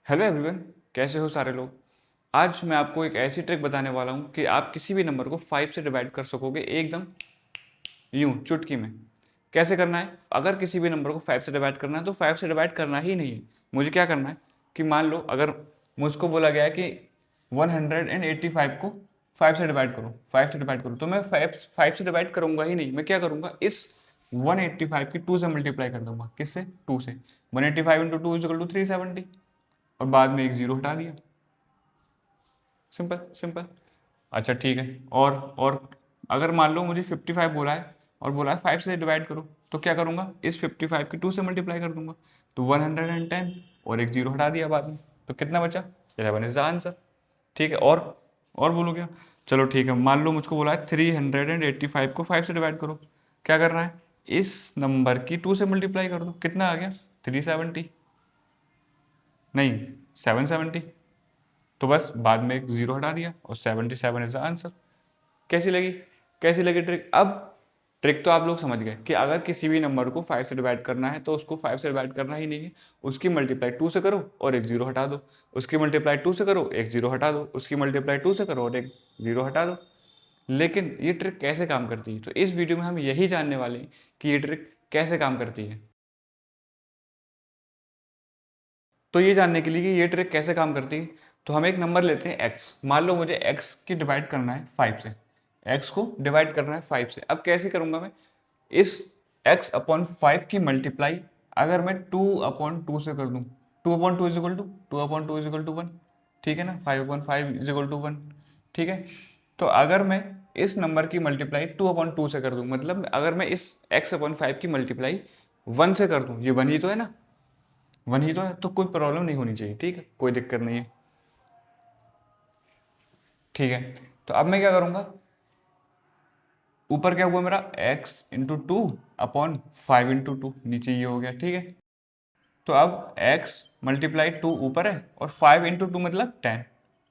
Hello everyone, कैसे हो सारे लोग। आज मैं आपको एक ऐसी ट्रिक बताने वाला हूँ कि आप किसी भी नंबर को 5 से डिवाइड कर सकोगे एकदम यूं चुटकी में। कैसे करना है? अगर किसी भी नंबर को 5 से डिवाइड करना है तो 5 से डिवाइड करना ही नहीं है। मुझे क्या करना है कि मान लो अगर मुझको बोला गया है कि 185 को 5 से डिवाइड करो, 5 से डिवाइड करो, तो मैं 5 से डिवाइड करूंगा ही नहीं। मैं क्या करूंगा, इस 185 की 2 से मल्टीप्लाई कर दूंगा। किससे? 2 से। 185 इंटू 2 इज इक्वल टू 370 और बाद में एक जीरो हटा दिया। Simple simple. अच्छा ठीक है। और अगर मान लो मुझे 55 बोला है और बोला है 5 से डिवाइड करो, तो क्या करूंगा, इस 55 की 2 से मल्टीप्लाई कर दूंगा, तो 110 और एक जीरो हटा दिया बाद में, तो कितना बचा? 11 इज द आंसर। ठीक है। और बोलो क्या? चलो ठीक है, मान लो मुझको बोला है 385 को 5 से डिवाइड करो। क्या करना है, इस नंबर की 2 से मल्टीप्लाई कर दो। कितना आ गया? 370, नहीं 770। तो बस बाद में एक जीरो हटा दिया और 77 इज द आंसर। कैसी लगी? कैसी लगी ट्रिक? अब ट्रिक तो आप लोग समझ गए कि अगर किसी भी नंबर को 5 से डिवाइड करना है तो उसको 5 से डिवाइड करना ही नहीं है, उसकी मल्टीप्लाई 2 से करो और एक जीरो हटा दो, उसकी मल्टीप्लाई 2 से करो एक जीरो हटा दो, उसकी मल्टीप्लाई 2 से करो और एक जीरो हटा दो। लेकिन ये ट्रिक कैसे काम करती है, तो इस वीडियो में हम यही जानने वाले हैं कि ये ट्रिक कैसे काम करती है। तो ये जानने के लिए कि ये ट्रिक कैसे काम करती है, तो हम एक नंबर लेते हैं x। मान लो मुझे x की डिवाइड करना है 5 से, x को डिवाइड करना है 5 से। अब कैसे करूंगा मैं, इस x अपॉन 5 की मल्टीप्लाई अगर मैं 2 अपॉन 2 से कर दूं, 2 upon 2 is equal to 2 upon 2 is equal to 1। ठीक है ना, 5 अपॉन 5 इज इक्वल टू 1। ठीक है। तो अगर मैं इस नंबर की मल्टीप्लाई 2 अपॉन 2 से कर दूं, मतलब अगर मैं इस x अपॉन 5 की मल्टीप्लाई 1 से कर दूं, ये 1 ही तो है ना, 1 ही तो है, तो कोई प्रॉब्लम नहीं होनी चाहिए। ठीक है, कोई दिक्कत नहीं है। ठीक है। तो अब मैं क्या करूंगा, ऊपर क्या हुआ मेरा, x into two upon 5 into two, नीचे ये हो गया। ठीक है। तो अब x मल्टीप्लाई 2 ऊपर है और 5 इंटू टू मतलब 10।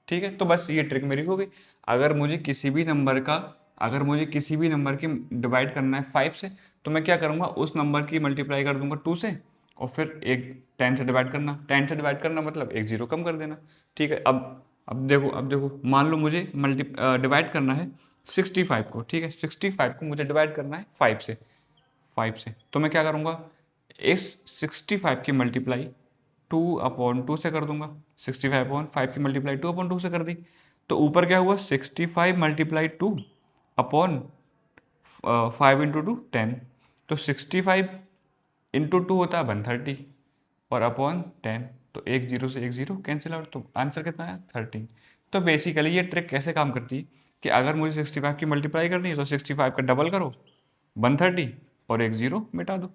ठीक है। तो बस ये ट्रिक मेरी हो गई। अगर मुझे किसी भी नंबर का, अगर मुझे किसी भी नंबर की डिवाइड करना है 5 से, तो मैं क्या करूंगा, उस नंबर की मल्टीप्लाई कर दूंगा 2 से और फिर एक 10 से डिवाइड करना। 10 से डिवाइड करना मतलब एक जीरो कम कर देना। ठीक है। अब देखो मान लो मुझे डिवाइड करना है 65 को। ठीक है, 65 को मुझे डिवाइड करना है 5 से। तो मैं क्या करूँगा, इस 65 की मल्टीप्लाई 2/2 से कर दूंगा। 65/5 की मल्टीप्लाई 2/2 से कर दी, तो ऊपर क्या हुआ, 65 मल्टीप्लाई 2 अपॉन 5 इंटू टू 10। तो 65 इंटू टू होता है 130 और अपॉन 10, तो एक जीरो से एक जीरो कैंसिल आउट, तो आंसर कितना आया, 13। तो बेसिकली ये ट्रिक कैसे काम करती है कि अगर मुझे 65 की मल्टीप्लाई करनी है तो 65 का डबल करो, 130 और एक जीरो मिटा दो,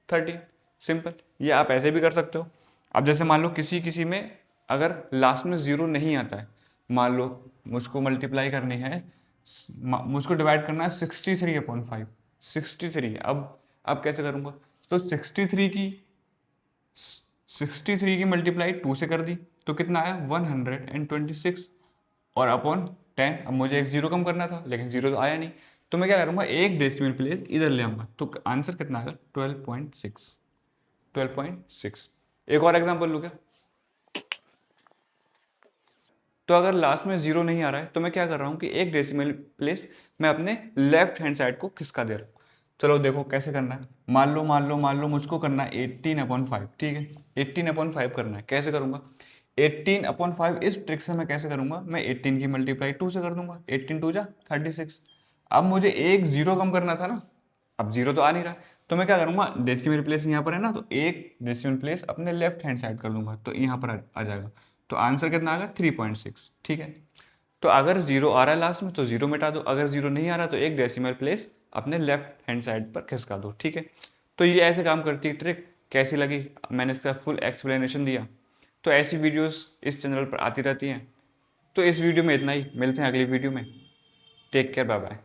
13। सिंपल। ये आप ऐसे भी कर सकते हो। अब जैसे मान लो किसी किसी में अगर लास्ट में जीरो नहीं आता है, मान लो मुझको मल्टीप्लाई करनी है, मुझको डिवाइड करना है 63/5, 63। अब कैसे करूँगा, तो 63 की मल्टीप्लाई 2 से कर दी, तो कितना आया, 126 और अपॉन 10। अब मुझे एक जीरो कम करना था लेकिन जीरो तो आया नहीं, तो मैं क्या करूँगा, एक डेसिमल प्लेस इधर ले आऊँगा, तो आंसर कितना आएगा, 12.6। 12.6। एक और एग्जांपल लूँ क्या, तो अगर लास्ट में जीरो नहीं आ रहा है तो मैं क्या कर रहा हूँ कि एक डेसिमल प्लेस मैं अपने लेफ्ट हैंड साइड को खिसका दे रहा हूँ। चलो देखो कैसे करना है। मान लो मुझको करना है 18/5। ठीक है, 18/5 करना है। कैसे करूँगा, 18/5 इस ट्रिक से मैं कैसे करूँगा, मैं 18 की मल्टीप्लाई 2 से कर दूंगा, 18 2 जा 36। अब मुझे एक जीरो कम करना था ना, अब जीरो तो आ नहीं रहा, तो मैं क्या करूँगा, डेसिमल प्लेस यहाँ पर है ना, तो एक डेसिमल प्लेस अपने लेफ्ट हैंड साइड कर दूंगा, तो यहाँ पर आ जाएगा। तो आंसर कितना आ गया, 3.6। ठीक है। तो अगर जीरो आ रहा है लास्ट में तो जीरो मिटा दो, अगर जीरो नहीं आ रहा तो एक डेसिमल प्लेस अपने लेफ्ट हैंड साइड पर खिसका दो। ठीक है। तो ये ऐसे काम करती है ट्रिक। कैसी लगी, मैंने इसका फुल एक्सप्लेनेशन दिया। तो ऐसी वीडियोस इस चैनल पर आती रहती हैं। तो इस वीडियो में इतना ही, मिलते हैं अगली वीडियो में। Take care, bye bye.